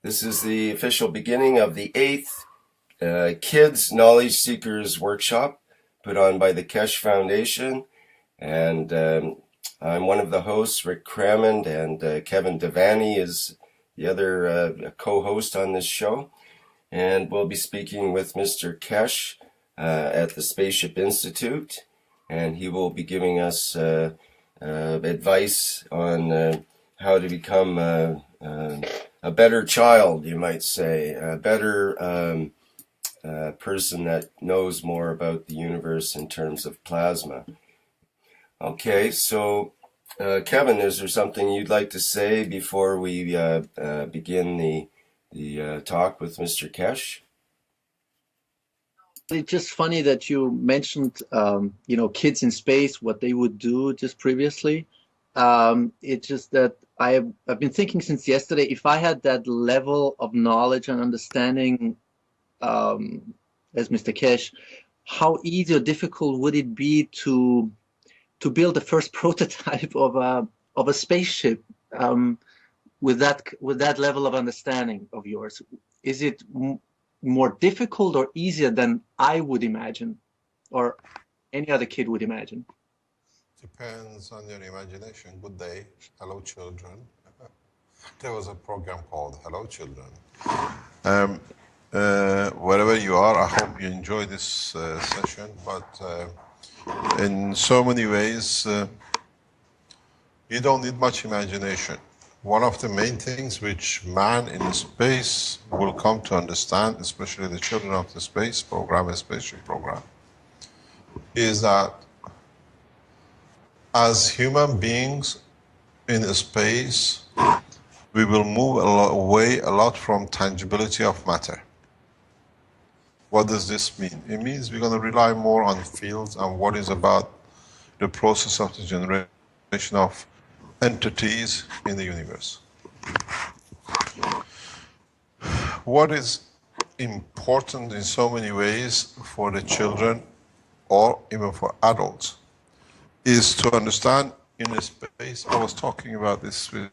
This is the official beginning of the 8th Kids Knowledge Seekers Workshop put on by the Keshe Foundation. And I'm one of the hosts, Rick Crammond, and Kevin Davani is the other co-host on this show. And we'll be speaking with Mr. Keshe at the Spaceship Institute, and he will be giving us advice on how to become a better child, you might say, a better person that knows more about the universe in terms of plasma. Okay, so Kevin, is there something you'd like to say before we begin the talk with Mr. Keshe? It's just funny that you mentioned, kids in space, what they would do just previously. It's just that I've been thinking since yesterday, if I had that level of knowledge and understanding as Mr. Keshe, how easy or difficult would it be to build the first prototype of a spaceship with that level of understanding of yours? Is it more difficult or easier than I would imagine, or any other kid would imagine? Depends on your imagination. Good day. Hello, children. There was a program called Hello, Children. Wherever you are, I hope you enjoy this session, but in so many ways, you don't need much imagination. One of the main things which man in space will come to understand, especially the children of the space program, spaceship program, is that as human beings in space, we will move away a lot from tangibility of matter. What does this mean? It means we're going to rely more on fields and what is about the process of the generation of entities in the universe. What is important in so many ways for the children or even for adults is to understand in a space. I was talking about this with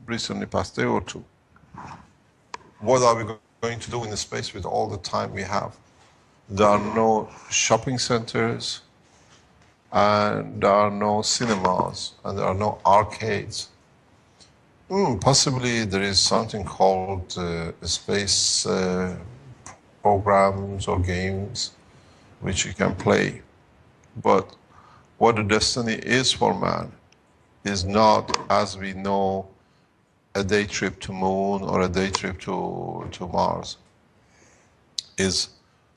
recently past day or two. What are we going to do in the space with all the time we have? There are no shopping centers, and there are no cinemas, and there are no arcades. Possibly there is something called space programs or games which you can play. But what the destiny is for man is not, as we know, a day trip to moon or a day trip to Mars. Is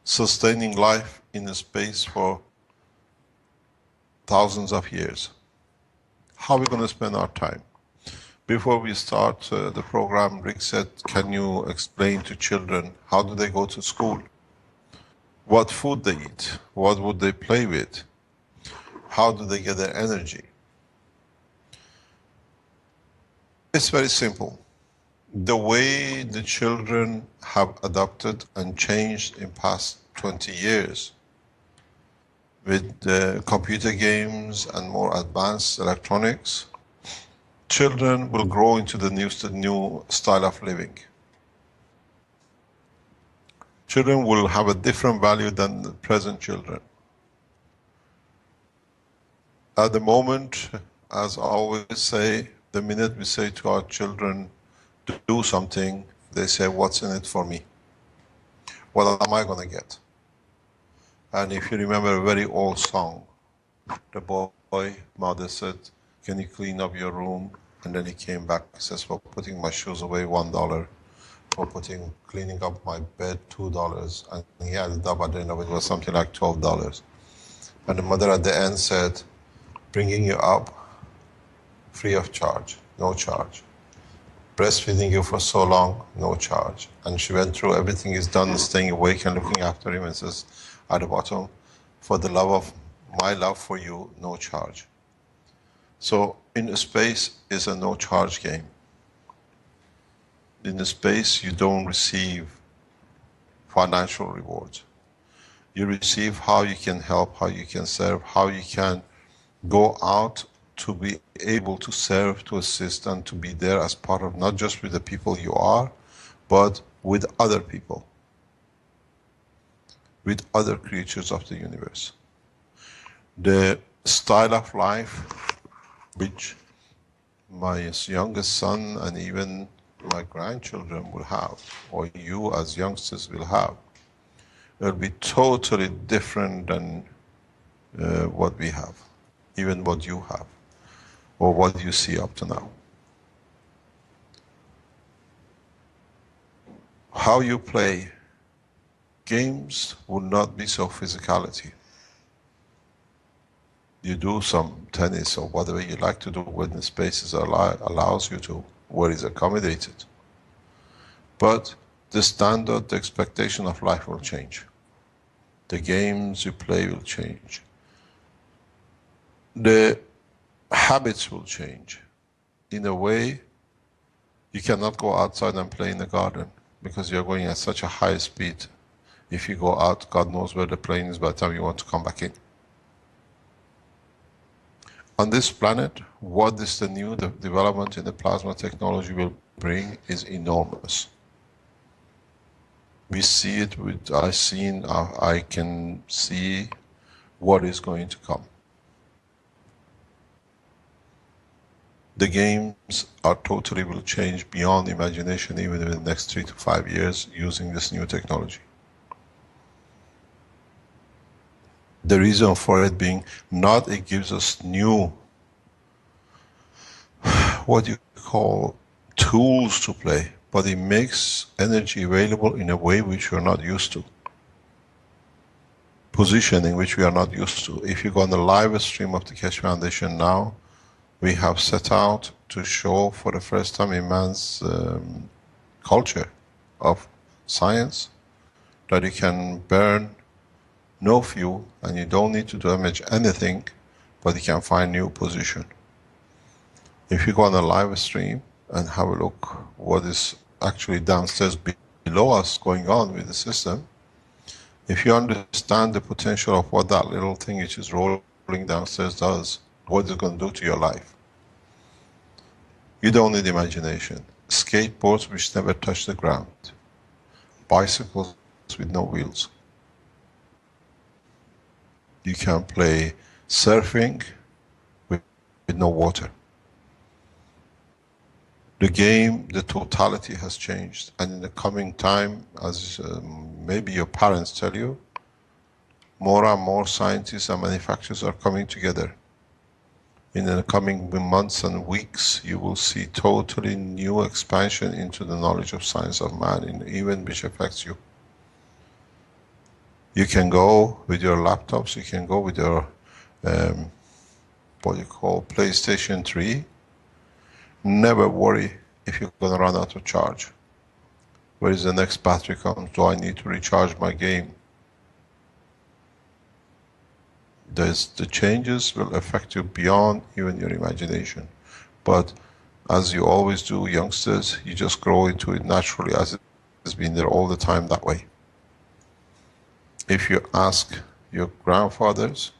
sustaining life in space for thousands of years. How are we going to spend our time? Before we start the program, Rick said, can you explain to children how do they go to school? What food they eat? What would they play with? How do they get their energy? It's very simple. The way the children have adapted and changed in past 20 years with the computer games and more advanced electronics, children will grow into the new style of living. Children will have a different value than the present children. At the moment, as I always say, the minute we say to our children to do something, they say, what's in it for me? What am I going to get? And if you remember a very old song, the boy, mother said, can you clean up your room? And then he came back, he says, for putting my shoes away, $1. For cleaning up my bed, $2. And he added up at the end of it was something like $12. And the mother at the end said, bringing you up free of charge, no charge. Breastfeeding you for so long, no charge. And she went through everything is done, staying awake and looking after him, and says at the bottom, for the love of my love for you, no charge. So in space is a no charge game. In space you don't receive financial rewards. You receive how you can help, how you can serve, how you can go out to be able to serve, to assist, and to be there as part of not just with the people you are, but with other people, with other creatures of the universe. The style of life which my youngest son and even my grandchildren will have, or you as youngsters will have, will be totally different than what we have, even what you have, or what you see up to now. How you play games will not be so physicality. You do some tennis or whatever you like to do when the spaces allows you to, where is accommodated. But the standard, the expectation of life will change. The games you play will change. The habits will change. In a way, you cannot go outside and play in the garden because you're going at such a high speed. If you go out, God knows where the plane is by the time you want to come back in. On this planet, what is the new development in the plasma technology will bring is enormous. We see it with, I can see what is going to come. The games are totally will change beyond imagination even in the next 3 to 5 years using this new technology. The reason for it being not it gives us new, what you call tools to play, but it makes energy available in a way which we are not used to. Positioning which we are not used to. If you go on the live stream of the Keshe Foundation now, we have set out to show for the first time in man's culture of science that you can burn no fuel and you don't need to damage anything, but you can find new position. If you go on a live stream and have a look what is actually downstairs below us going on with the system, if you understand the potential of what that little thing which is rolling downstairs does, what it's going to do to your life. You don't need imagination. Skateboards which never touch the ground. Bicycles with no wheels. You can play surfing with no water. The game, the totality has changed, and in the coming time, as maybe your parents tell you, more and more scientists and manufacturers are coming together. In the coming months and weeks, you will see totally new expansion into the knowledge of science of man, in even which affects you. You can go with your laptops, you can go with your, what you call PlayStation 3, never worry if you're going to run out of charge. Where is the next battery comes? Do I need to recharge my game? The changes will affect you beyond even your imagination. But as you always do, youngsters, you just grow into it naturally as it has been there all the time that way. If you ask your grandfathers,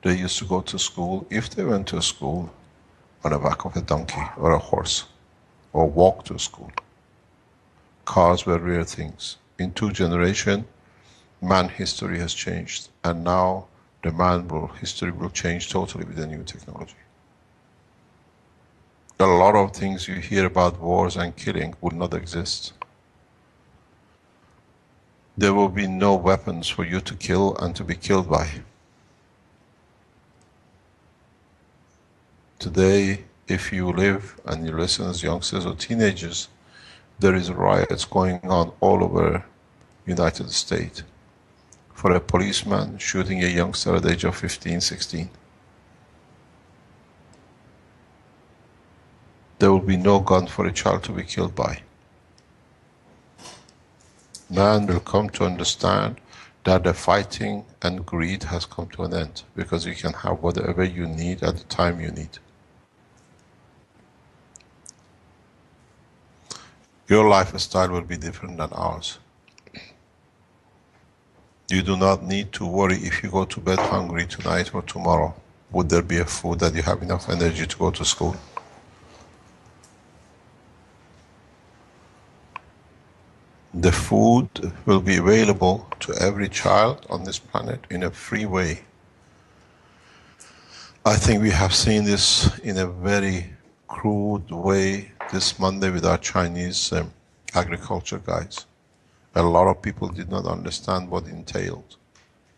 they used to go to school, if they went to school, on the back of a donkey or a horse, or walk to school. Cars were rare things. In 2 generations, man history has changed, and now the history will change totally with the new technology. A lot of things you hear about wars and killing will not exist. There will be no weapons for you to kill and to be killed by. Today, if you live and you listen as youngsters or teenagers, there is riots going on all over United States for a policeman shooting a youngster at the age of 15, 16. There will be no gun for a child to be killed by. Man will come to understand that the fighting and greed has come to an end, because you can have whatever you need at the time you need. Your lifestyle will be different than ours. You do not need to worry if you go to bed hungry tonight or tomorrow. Would there be a food that you have enough energy to go to school? The food will be available to every child on this planet in a free way. I think we have seen this in a very crude way this Monday with our Chinese agriculture guys. A lot of people did not understand what it entailed.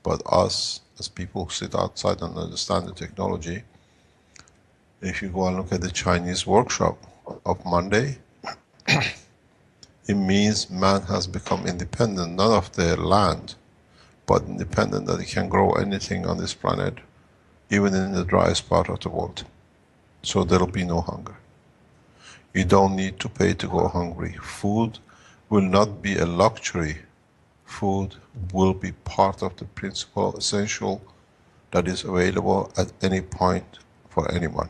But us, as people who sit outside and understand the technology, if you go and look at the Chinese workshop of Monday, it means man has become independent, not of their land, but independent that he can grow anything on this planet, even in the driest part of the world. So there will be no hunger. You don't need to pay to go hungry. Food will not be a luxury. Food will be part of the principal essential that is available at any point for anyone.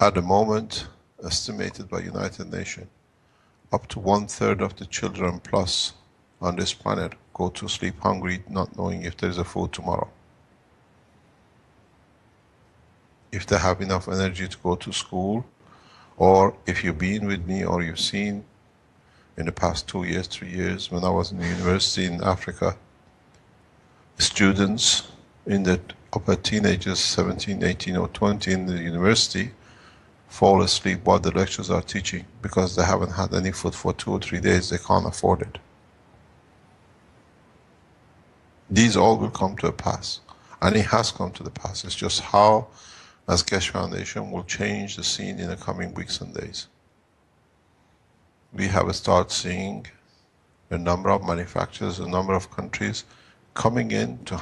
At the moment, estimated by United Nations, up to 1/3 of the children plus on this planet go to sleep hungry, not knowing if there's a food tomorrow. If they have enough energy to go to school, or if you've been with me or you've seen in the past 2 years, 3 years, when I was in the university in Africa, students in the upper teenagers, 17, 18 or 20 in the university, fall asleep while the lectures are teaching because they haven't had any food for 2 or 3 days, they can't afford it. These all will come to a pass, and it has come to the pass. It's just how, as Keshe Foundation, will change the scene in the coming weeks and days. We have started seeing a number of manufacturers, a number of countries coming in to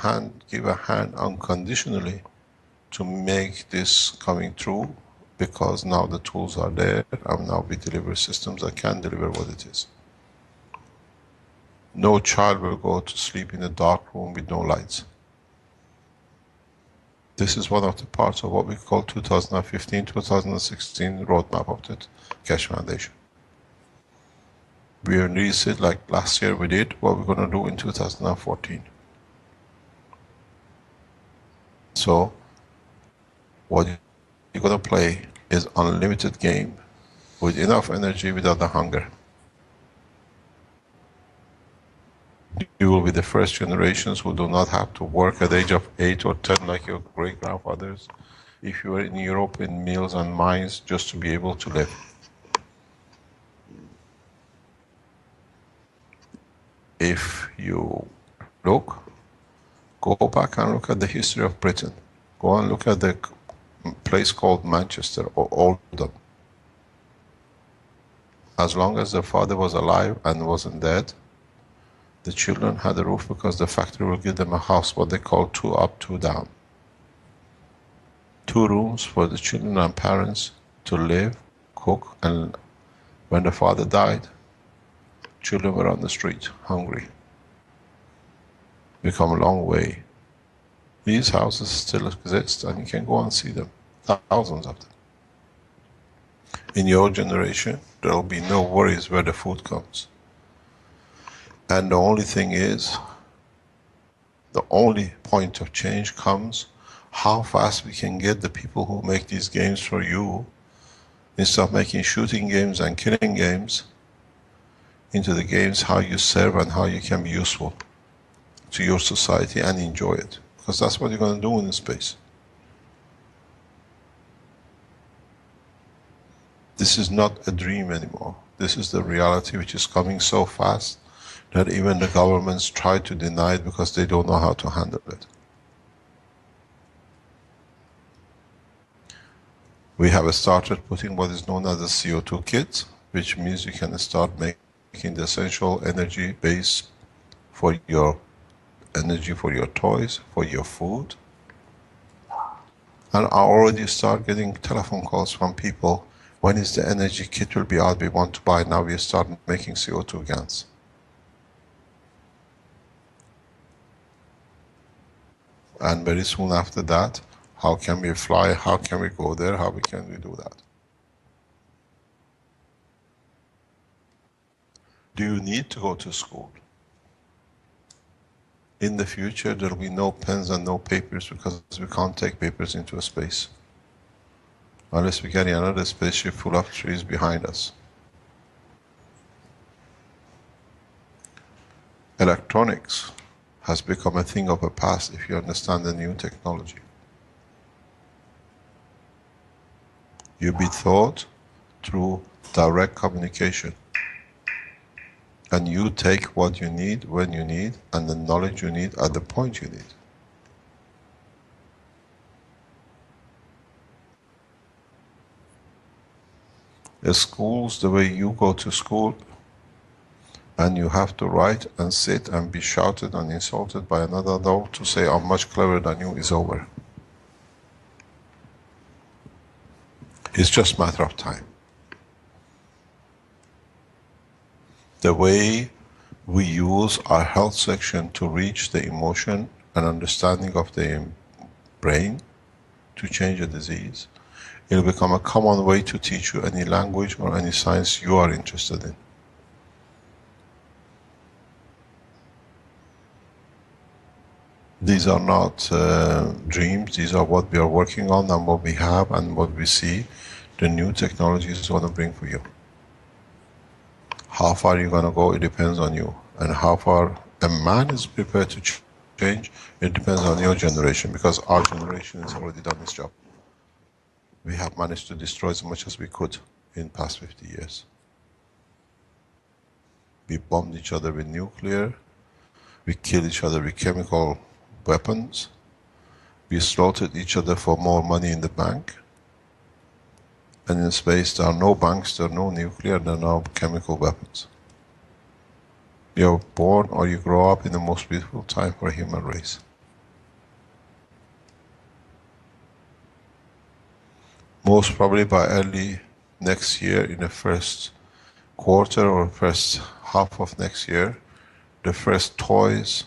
give a hand unconditionally to make this coming true, because now the tools are there, and now we deliver systems that can deliver what it is. No child will go to sleep in a dark room with no lights. This is one of the parts of what we call 2015-2016 roadmap of the Keshe Foundation. We released it like last year we did, what we're going to do in 2014. So, what you're going to play is unlimited game with enough energy without the hunger. You will be the first generations who do not have to work at the age of 8 or 10 like your great-grandfathers, if you were in Europe in mills and mines, just to be able to live. If you look, go back and look at the history of Britain. Go and look at the place called Manchester or Oldham. As long as the father was alive and wasn't dead, the children had a roof because the factory will give them a house, what they call 2 up, 2 down. 2 rooms for the children and parents to live, cook, and when the father died, children were on the street, hungry. We come a long way. These houses still exist and you can go and see them, thousands of them. In your generation, there will be no worries where the food comes. And the only thing is, the only point of change comes how fast we can get the people who make these games for you, instead of making shooting games and killing games, into the games how you serve and how you can be useful to your society and enjoy it. Because that's what you're going to do in space. This is not a dream anymore. This is the reality which is coming so fast that even the governments try to deny it because they don't know how to handle it. We have started putting what is known as the CO2 kit, which means you can start making the essential energy base for your energy, for your toys, for your food. And I already start getting telephone calls from people, when is the energy kit will be out, we want to buy. Now we start making CO2 guns. And very soon after that, how can we fly, how can we go there, how can we do that? Do you need to go to school? In the future, there will be no pens and no papers because we can't take papers into space. unless we carry another spaceship full of trees behind us. Electronics has become a thing of the past if you understand the new technology. You be taught through direct communication. And you take what you need, when you need, and the knowledge you need at the point you need. The schools, the way you go to school, and you have to write and sit and be shouted and insulted by another adult to say, I'm much cleverer than you, is over. It's just a matter of time. The way we use our health section to reach the emotion and understanding of the brain to change a disease, it will become a common way to teach you any language or any science you are interested in. These are not dreams, these are what we are working on and what we have and what we see the new technologies want to bring for you. How far you're going to go, it depends on you. And how far a man is prepared to change, it depends on your generation, because our generation has already done this job. We have managed to destroy as much as we could in past 50 years. We bombed each other with nuclear, we killed each other with chemical weapons, we slaughtered each other for more money in the bank, and in space there are no banks, there are no nuclear, there are no chemical weapons. You're born or you grow up in the most beautiful time for a human race. Most probably by early next year, in the first quarter or first half of next year, the first toys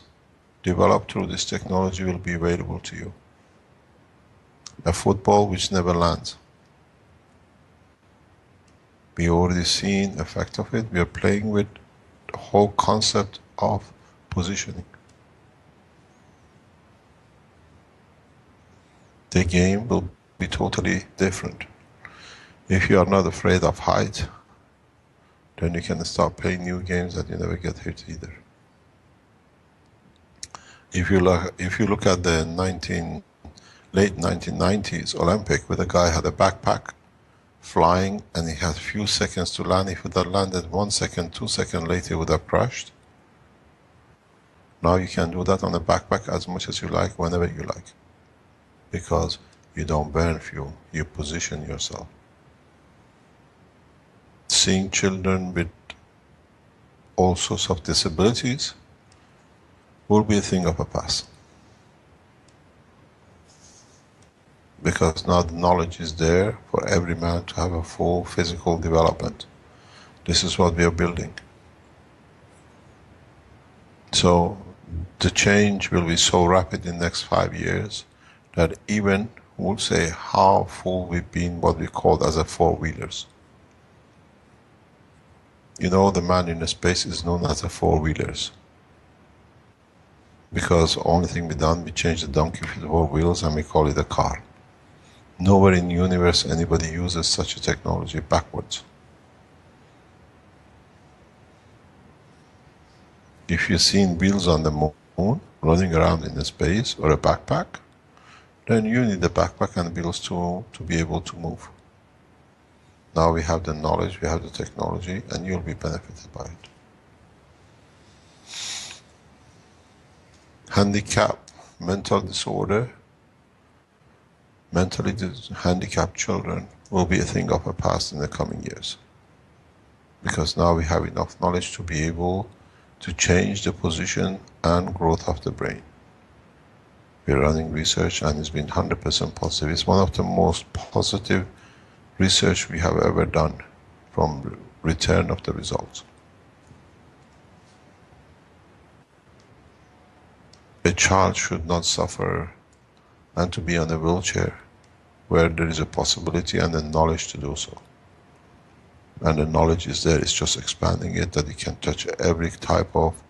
developed through this technology will be available to you. A football which never lands. We already seen the effect of it. We are playing with the whole concept of positioning. The game will be totally different. If you are not afraid of height, then you can start playing new games that you never get hit either. If you look at the late 1990s Olympic, where the guy had a backpack flying and he had few seconds to land. If he would have landed 1 second, 2 seconds later, he would have crashed. Now you can do that on a backpack as much as you like, whenever you like. Because you don't burn fuel, you position yourself. Seeing children with all sorts of disabilities will be a thing of the past. Because now the knowledge is there for every man to have a full physical development. This is what we are building. So the change will be so rapid in the next 5 years that even we'll say how full we've been what we call as a four-wheelers. You know, the man in the space is known as a four-wheelers. Because the only thing we done, we changed the donkey with 4 wheels and we call it a car. Nowhere in the universe anybody uses such a technology backwards. If you've seen wheels on the moon running around in the space or a backpack, then you need the backpack and wheels to be able to move. Now we have the knowledge, we have the technology, and you'll be benefited by it. Handicap, mental disorder, mentally handicapped children will be a thing of the past in the coming years. Because now we have enough knowledge to be able to change the position and growth of the brain. We're running research and it's been 100% positive. It's one of the most positive research we have ever done from return of the results. A child should not suffer and to be on a wheelchair where there is a possibility and the knowledge to do so. And the knowledge is there, it's just expanding it, that it can touch every type of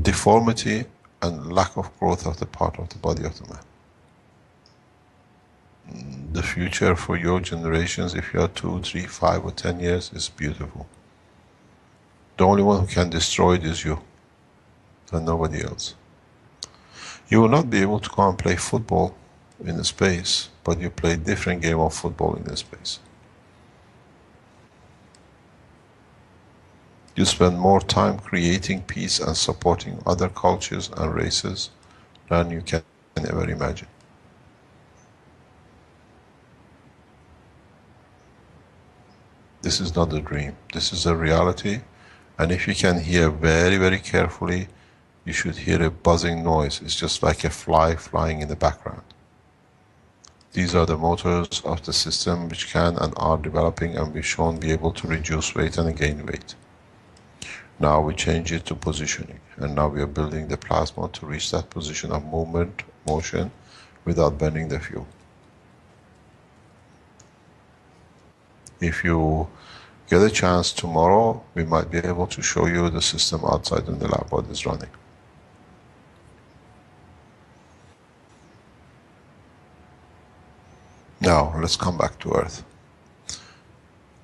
deformity and lack of growth of the part of the body of the man. the future for your generations, if you are 2, 3, 5 or 10 years, is beautiful. The only one who can destroy it is you and nobody else. You will not be able to go and play football in space, but you play different game of football in space. You spend more time creating peace and supporting other cultures and races than you can ever imagine. This is not a dream, this is a reality, and if you can hear very, very carefully, you should hear a buzzing noise. It's just like a fly flying in the background. These are the motors of the system which can and are developing and we've shown be able to reduce weight and gain weight. Now we change it to positioning, and now we are building the plasma to reach that position of movement, motion, without burning the fuel. If you get a chance tomorrow, we might be able to show you the system outside in the lab, what is running. Now, let's come back to Earth.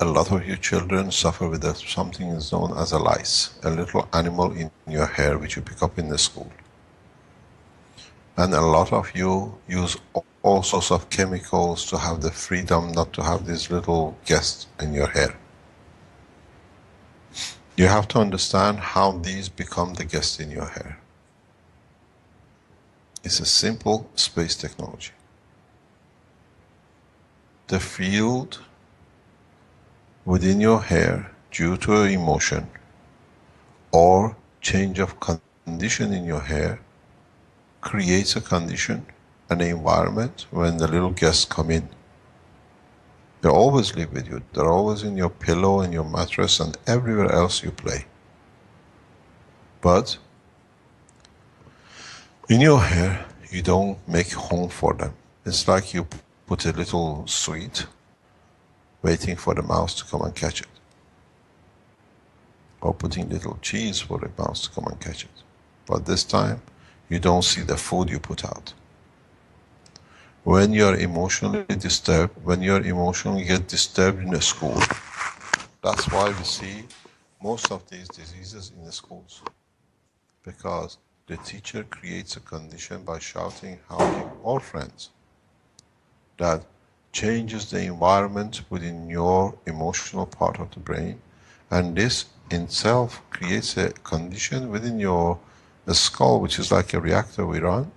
A lot of you children suffer with something is known as a lice, a little animal in your hair which you pick up in the school. And a lot of you use all sorts of chemicals to have the freedom not to have these little guests in your hair. You have to understand how these become the guests in your hair. It's a simple space technology. The field within your hair, due to an emotion or change of condition in your hair, creates a condition, an environment when the little guests come in. They always live with you. They're always in your pillow and your mattress and everywhere else you play. But in your hair, you don't make home for them. It's like you put a little sweet waiting for the mouse to come and catch it. Or putting little cheese for the mouse to come and catch it. But this time, you don't see the food you put out. When you're emotionally disturbed, when you're emotionally get disturbed in the school, that's why we see most of these diseases in the schools. Because the teacher creates a condition by shouting, howling, all friends, that changes the environment within your emotional part of the brain, and this in itself creates a condition within your skull, which is like a reactor we run,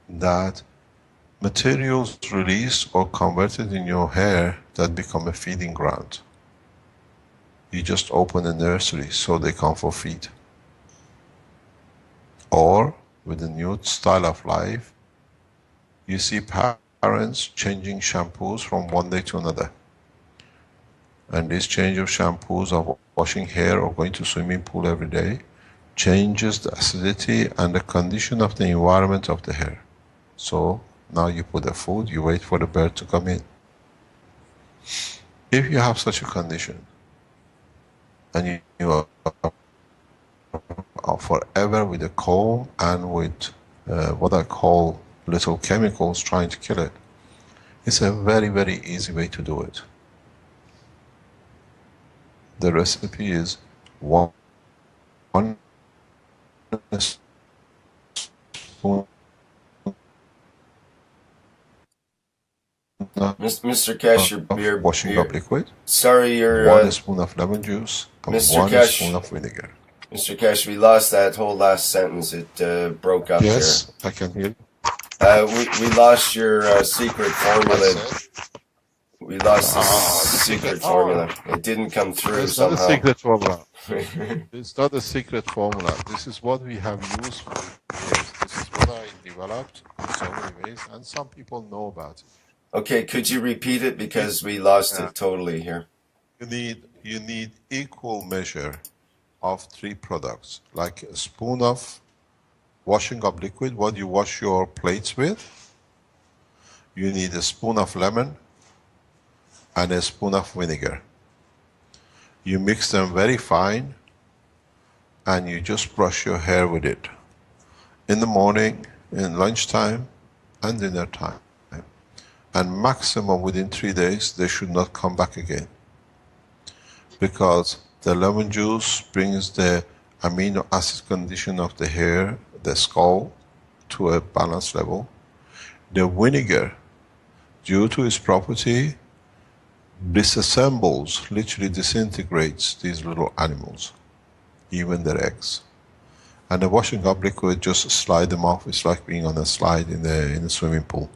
that materials released or converted in your hair that become a feeding ground. You just open a nursery so they come for feed. Or with the new style of life, you see parents changing shampoos from one day to another. And this change of shampoos, of washing hair or going to swimming pool every day, changes the acidity and the condition of the environment of the hair. So now you put the food, you wait for the bird to come in. If you have such a condition, and you are forever with a comb and with what I call little chemicals trying to kill it, it's a very, very easy way to do it. The recipe is one spoon Mr. Keshe, you're washing up liquid. Sorry, you're 1 spoon of lemon juice and Mr. 1 Keshe, spoon of vinegar. Mr. Keshe, we lost that whole last sentence. It broke up Yes, there. I can hear you. We lost your secret formula. We lost the secret formula. It didn't come through It's somehow. not a secret formula. It's not a secret formula. This is what we have used for years. This is what I developed in so many ways, and some people know about it. Okay, could you repeat it, because we lost it totally here. You need equal measure of 3 products, like a spoon of washing up liquid, what you wash your plates with. You need a spoon of lemon and a spoon of vinegar. You mix them very fine and you just brush your hair with it. In the morning, in lunchtime and dinner time. and maximum within 3 days, they should not come back again. Because the lemon juice brings the amino acid condition of the hair, the skull, to a balanced level. The vinegar, due to its property, disassembles, literally disintegrates these little animals, even their eggs. And the washing up liquid just slide them off. It's like being on a slide in the swimming pool.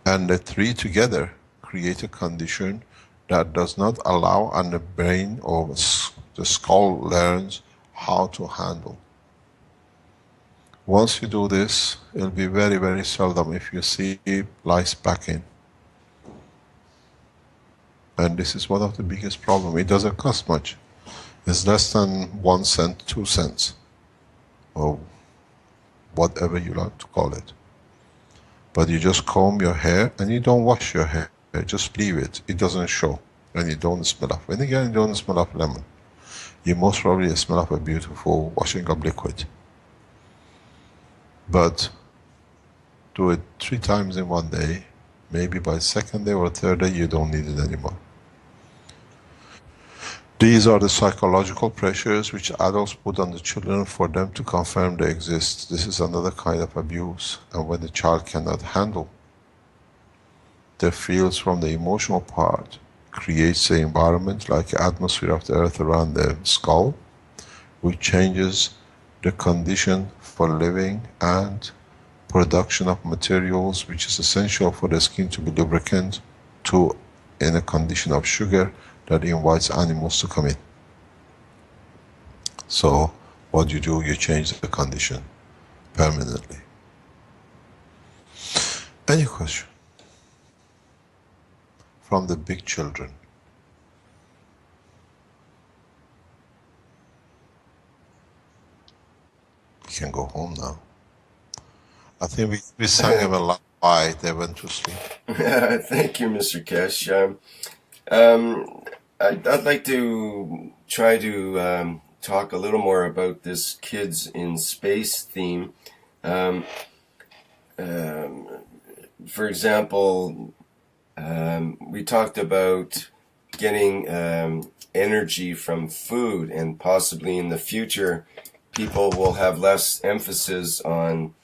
And the three together create a condition that does not allow, and the brain or the skull learns how to handle. Once you do this, it'll be very, very seldom if you see lice back in. And this is one of the biggest problems. It doesn't cost much. It's less than 1 cent, 2 cents, or whatever you like to call it. But you just comb your hair and you don't wash your hair. Just leave it. It doesn't show. And you don't smell of vinegar and you don't smell of lemon. You most probably smell of a beautiful washing up liquid. But do it 3 times in 1 day. Maybe by 2nd day or 3rd day you don't need it anymore. These are the psychological pressures which adults put on the children for them to confirm they exist. This is another kind of abuse. And when the child cannot handle the feels from the emotional part, creates the environment like the atmosphere of the earth around the skull, which changes the condition for living and production of materials which is essential for the skin to be lubricant, to in a condition of sugar that invites animals to come in. So what you do, you change the condition permanently. Any question? From the big children. You can go home now. I think we sang them a lullaby, they went to sleep. Thank you, Mr. Keshe. I'd like to try to talk a little more about this kids in space theme. For example, we talked about getting energy from food, and possibly in the future people will have less emphasis on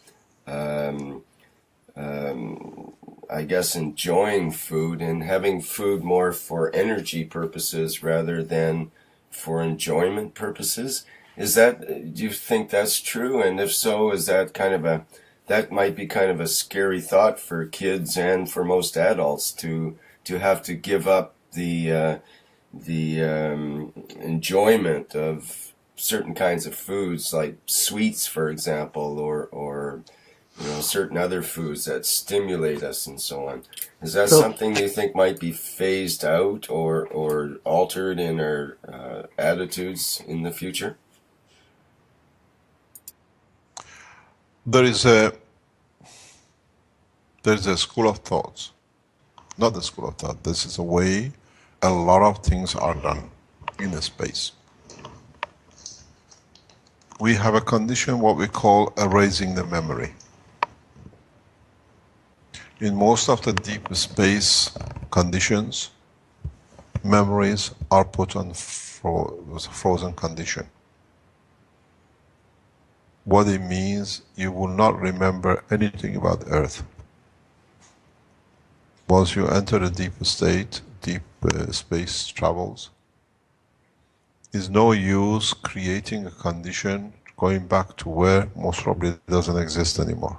I guess enjoying food and having food more for energy purposes rather than for enjoyment purposes. Is that, do you think that's true? And if so, is that that might be kind of a scary thought for kids and for most adults to have to give up the enjoyment of certain kinds of foods, like sweets, for example, or certain other foods that stimulate us and so on. Is that something you think might be phased out or altered in our attitudes in the future? There's a school of thoughts. Not the school of thought. This is a way a lot of things are done in space. We have a condition what we call erasing the memory. In most of the deep space conditions, memories are put on frozen condition. What it means, you will not remember anything about Earth. Once you enter a deep state, deep space travels, is no use creating a condition going back to where most probably doesn't exist anymore.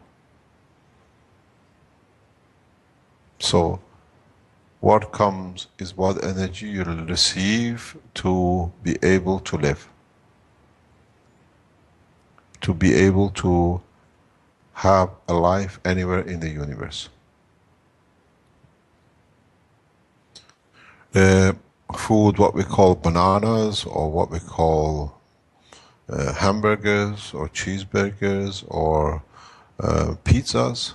So what comes is what energy you'll receive to be able to live, to be able to have a life anywhere in the universe. Food, what we call bananas, or what we call hamburgers or cheeseburgers or pizzas,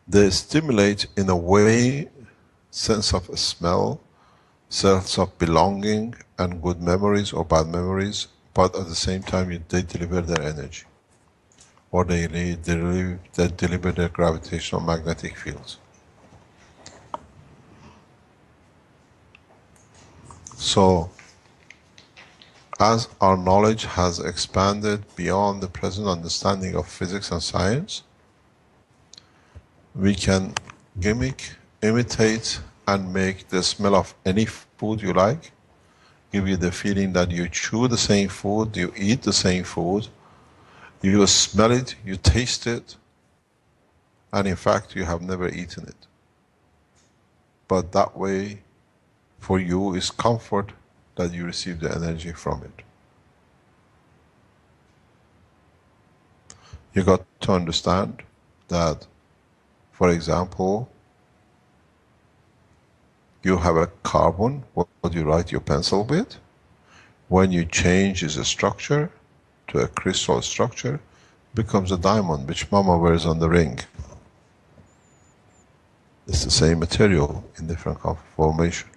they stimulate in a way sense of smell, sense of belonging and good memories or bad memories, but at the same time they deliver their energy. or they deliver their gravitational magnetic fields. So, as our knowledge has expanded beyond the present understanding of physics and science, we can gimmick, imitate, and make the smell of any food you like, give you the feeling that you chew the same food, you eat the same food, you smell it, you taste it, and in fact you have never eaten it. But that way, for you, is comfort that you receive the energy from it. You got to understand that, for example, you have a carbon, what you write your pencil with. When you change its structure to a crystal structure, it becomes a diamond, which Mama wears on the ring. It's the same material in different formation.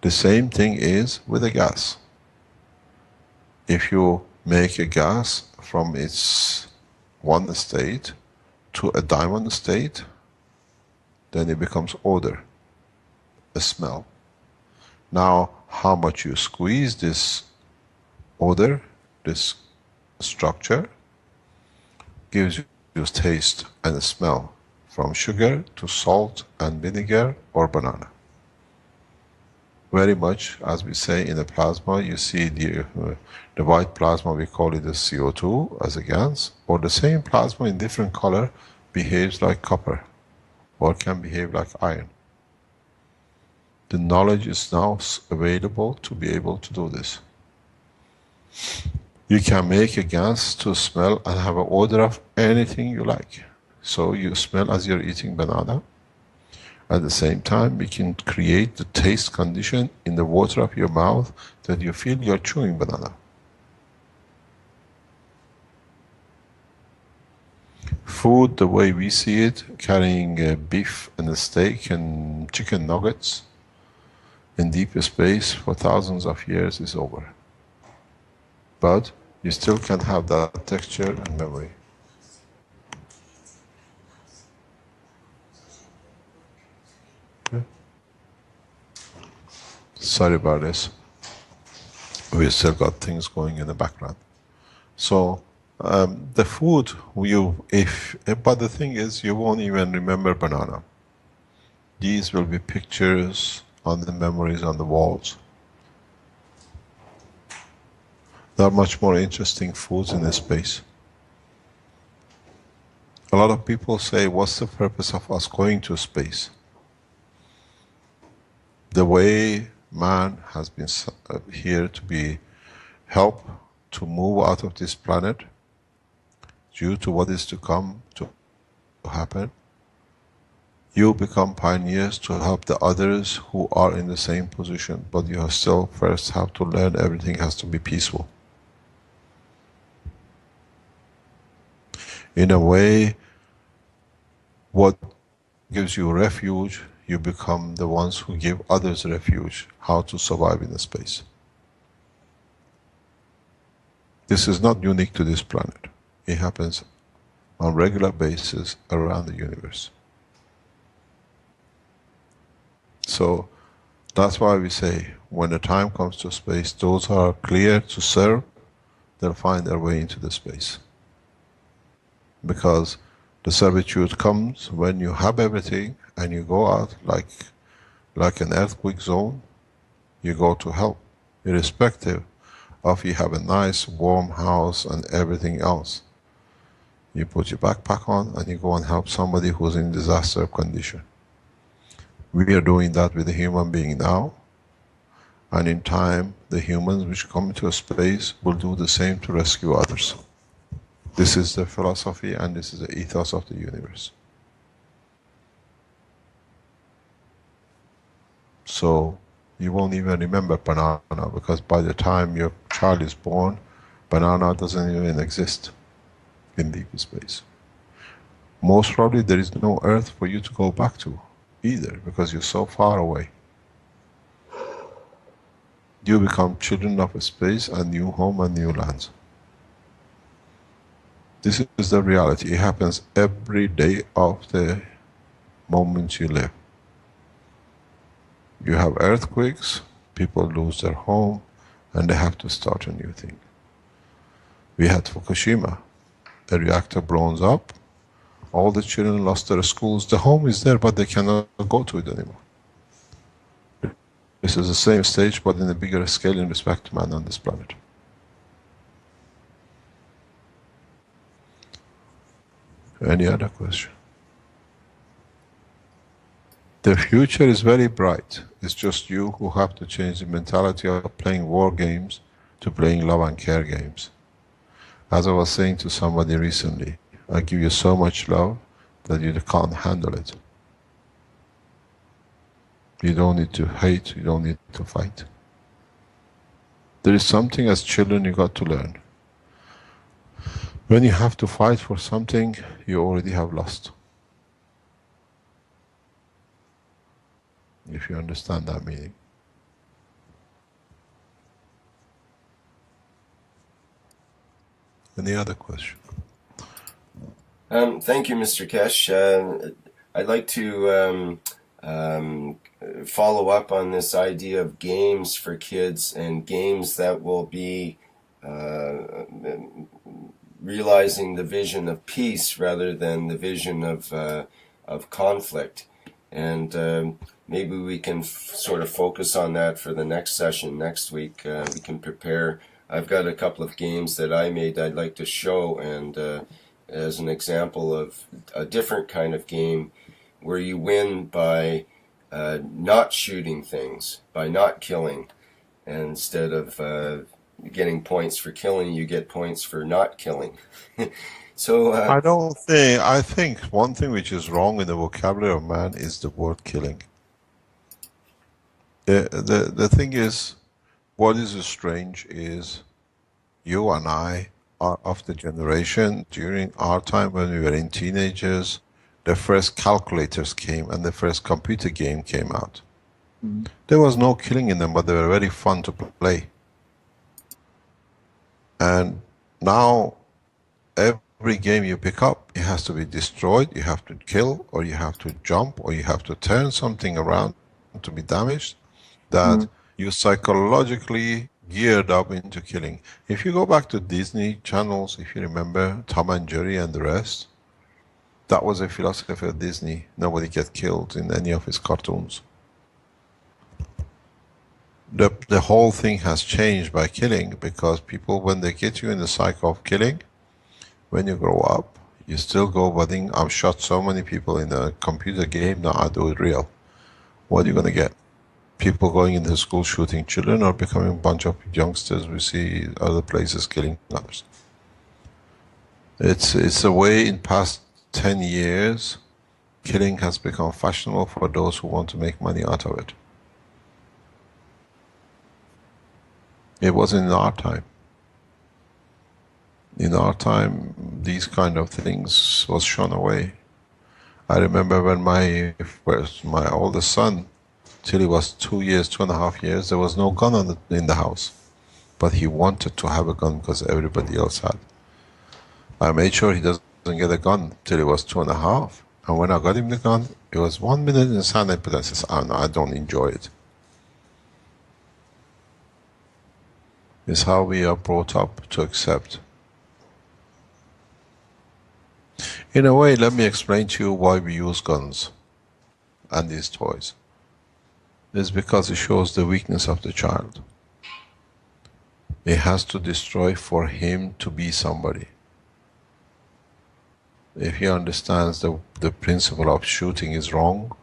The same thing is with a gas. If you make a gas from its one state to a diamond state, then it becomes odor, a smell. Now, how much you squeeze this odor, this structure, gives you taste and a smell, from sugar to salt and vinegar or banana. Very much, as we say in the plasma, you see the white plasma, we call it the CO2 as a gas, or the same plasma in different color behaves like copper, or can behave like iron. The knowledge is now available to be able to do this. You can make a gas to smell and have an odor of anything you like. So you smell as you're eating banana. At the same time, we can create the taste condition in the water of your mouth that you feel you're chewing banana. Food, the way we see it, carrying beef and a steak and chicken nuggets in deep space for thousands of years is over. But you still can have that texture and memory. Sorry about this. We still got things going in the background. So the food but the thing is, you won't even remember banana. These will be pictures on the memories on the walls. There are much more interesting foods in this space. A lot of people say, what's the purpose of us going to space? The way man has been here to be help to move out of this planet due to what is to come to happen. You become pioneers to help the others who are in the same position, but you still first have to learn everything has to be peaceful. In a way, what gives you refuge, you become the ones who give others refuge, how to survive in the space. This is not unique to this planet. It happens on a regular basis around the universe. So that's why we say, when the time comes to space, those who are clear to serve, they'll find their way into the space. Because the servitude comes when you have everything and you go out like an earthquake zone, you go to help, irrespective of you have a nice warm house and everything else. You put your backpack on and you go and help somebody who's in disaster condition. We are doing that with the human being now, and in time the humans which come into a space will do the same to rescue others. This is the philosophy and this is the ethos of the universe. So you won't even remember banana, because by the time your child is born, banana doesn't even exist in deep space. Most probably there is no earth for you to go back to either, because you're so far away. You become children of space, and new home and new lands. This is the reality. It happens every day of the moment you live. You have earthquakes, people lose their home, and they have to start a new thing. We had Fukushima. The reactor blows up, all the children lost their schools. The home is there, but they cannot go to it anymore. This is the same stage, but in a bigger scale in respect to man on this planet. Any other question? The future is very bright. It's just you who have to change the mentality of playing war games to playing love and care games. As I was saying to somebody recently, I give you so much love that you can't handle it. You don't need to hate, you don't need to fight. There is something as children you got to learn. When you have to fight for something, you already have lost. If you understand that meaning. Any other question? Thank you, Mr. Keshe. I'd like to follow up on this idea of games for kids and games that will be realizing the vision of peace rather than the vision of conflict. And maybe we can sort of focus on that for the next session next week. We can prepare. I've got a couple of games that I made I'd like to show, and as an example of a different kind of game where you win by not shooting things, by not killing. And instead of getting points for killing, you get points for not killing. So I think one thing which is wrong in the vocabulary of man is the word killing. The thing is, what is strange is you and I are of the generation during our time when we were in teenagers, the first calculators came and the first computer game came out. Mm-hmm. There was no killing in them, but they were very fun to play. And now every game you pick up, it has to be destroyed, you have to kill, or you have to jump, or you have to turn something around to be damaged, that you psychologically geared up into killing. If you go back to Disney channels, if you remember Tom and Jerry and the rest, that was a philosophy of Disney. Nobody gets killed in any of his cartoons. The whole thing has changed by killing, because people, when they get you in the cycle of killing, when you grow up, you still go, but I've shot so many people in a computer game, now I do it real. What are you going to get? People going into school shooting children, or becoming a bunch of youngsters we see other places killing others. It's a way in past 10 years, killing has become fashionable for those who want to make money out of it. It wasn't in our time. In our time, these kind of things was shone away. I remember when my oldest son, till he was 2 years, 2.5 years, there was no gun in the house. But he wanted to have a gun because everybody else had. I made sure he doesn't get a gun till he was 2.5. And when I got him the gun, it was 1 minute in his hand, I put it, I said, oh no, I don't enjoy it. It's how we are brought up to accept. In a way, let me explain to you why we use guns and these toys. It's because it shows the weakness of the child. It has to destroy for him to be somebody. If he understands the principle of shooting is wrong,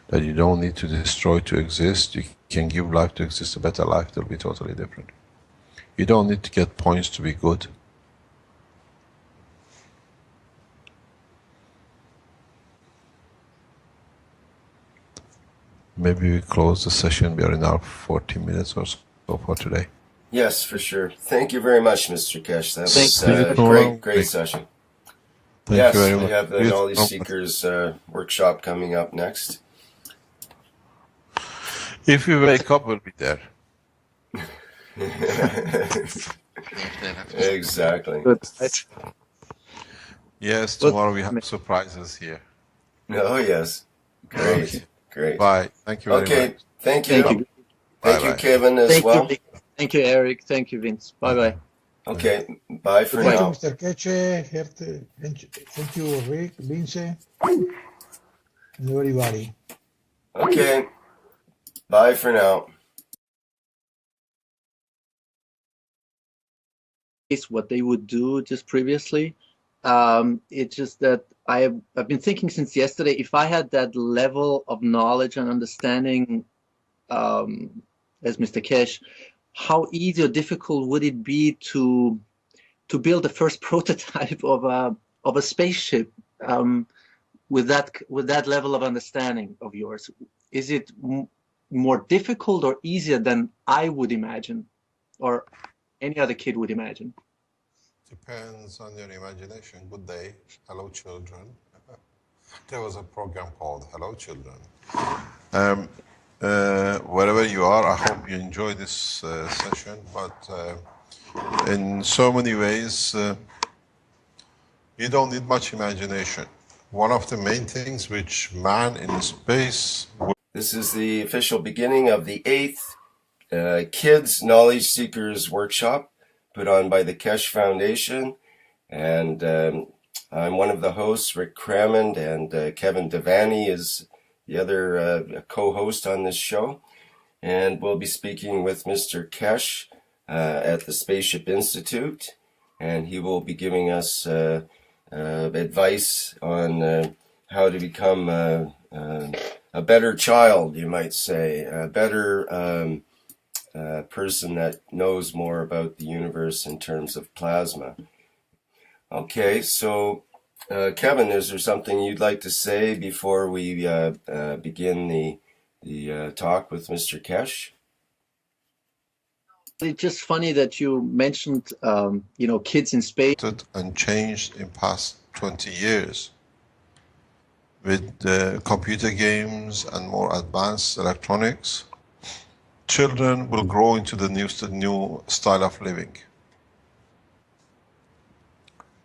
that you don't need to destroy to exist, you can give life to exist, a better life, it'll be totally different. You don't need to get points to be good. Maybe we close the session. We are in our 40 minutes or so for today. Yes, for sure. Thank you very much, Mr. Keshe. That was a great session. Thank you very much. We have the Knowledge Seekers workshop coming up next. If you wake up, we'll be there. Exactly. Good. Yes, Well, tomorrow we have surprises here. Oh, yes. Great. Okay. Great. Bye. Thank you very much. Okay. Thank thank you. you. Thank you, Bye-bye. Kevin, as Thank you, well. Vic. Thank you, Eric. Thank you, Vince. Bye-bye. Okay. Bye for Goodbye. Thank you, now. Mr. Keshe. Thank you, Rick, Vince, and everybody. Okay. Bye for now. What they would do just previously. It's just that I've been thinking since yesterday, if I had that level of knowledge and understanding as Mr. Keshe, how easy or difficult would it be to build the first prototype of a spaceship with that level of understanding of yours? Is it more difficult or easier than I would imagine, or any other kid would imagine? Depends on your imagination. Good day. Hello, children. There was a program called Hello, Children. Wherever you are, I hope you enjoy this session, but in so many ways, you don't need much imagination. One of the main things which man in space... This is the official beginning of the 8th Kids Knowledge Seekers Workshop put on by the Keshe Foundation. And I'm one of the hosts, Rick Crammond, and Kevin Davani is the other co-host on this show. And we'll be speaking with Mr. Keshe at the Spaceship Institute, and he will be giving us advice on how to become a better child, you might say, a better person that knows more about the universe in terms of plasma. Okay, so Kevin, is there something you'd like to say before we begin the talk with Mr. Keshe? It's just funny that you mentioned, kids in space. And changed in past 20 years with computer games and more advanced electronics. Children will grow into the new style of living.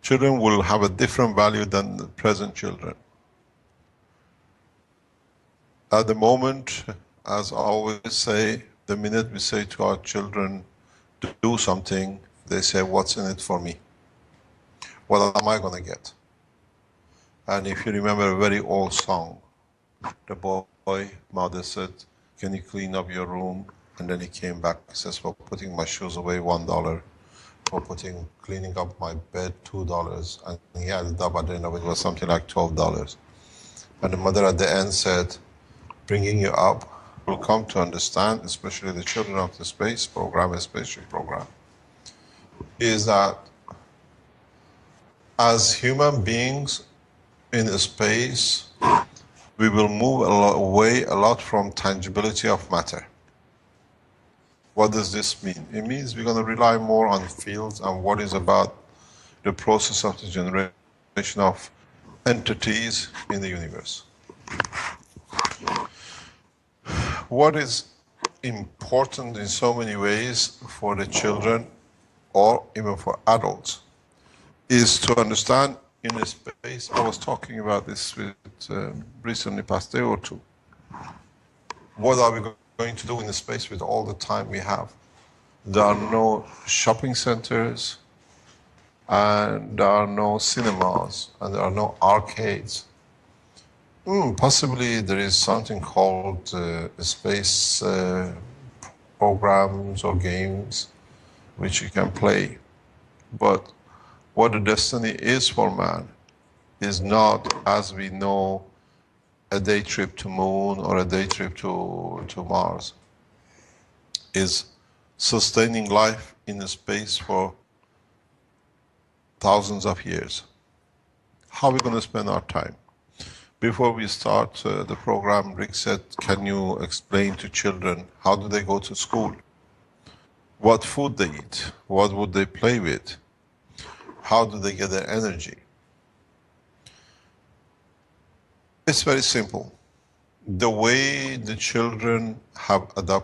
Children will have a different value than the present children. At the moment, as I always say, the minute we say to our children, do something, they say, what's in it for me? What am I going to get? And if you remember a very old song, the boy, mother said, can you clean up your room? And then he came back, he says, for putting my shoes away, $1. For cleaning up my bed, $2. And he added up at the end of it was something like $12. And the mother at the end said, bringing you up will come to understand, especially the children of the space program, the spaceship program, is that as human beings in space, we will move away a lot from tangibility of matter. What does this mean? It means we're going to rely more on fields and what is about the process of the generation of entities in the universe. What is important in so many ways for the children or even for adults is to understand in a space. I was talking about this with recently past day or two. What are we going to do in the space with all the time we have? There are no shopping centers, and there are no cinemas, and there are no arcades. Possibly there is something called space programs or games which you can play. But what the destiny is for man is not, as we know, a day trip to moon or a day trip to Mars. Is sustaining life in space for thousands of years. How are we going to spend our time? Before we start the program, Rick said, can you explain to children how do they go to school? What food they eat? What would they play with? How do they get their energy? It's very simple. The way the children have adopted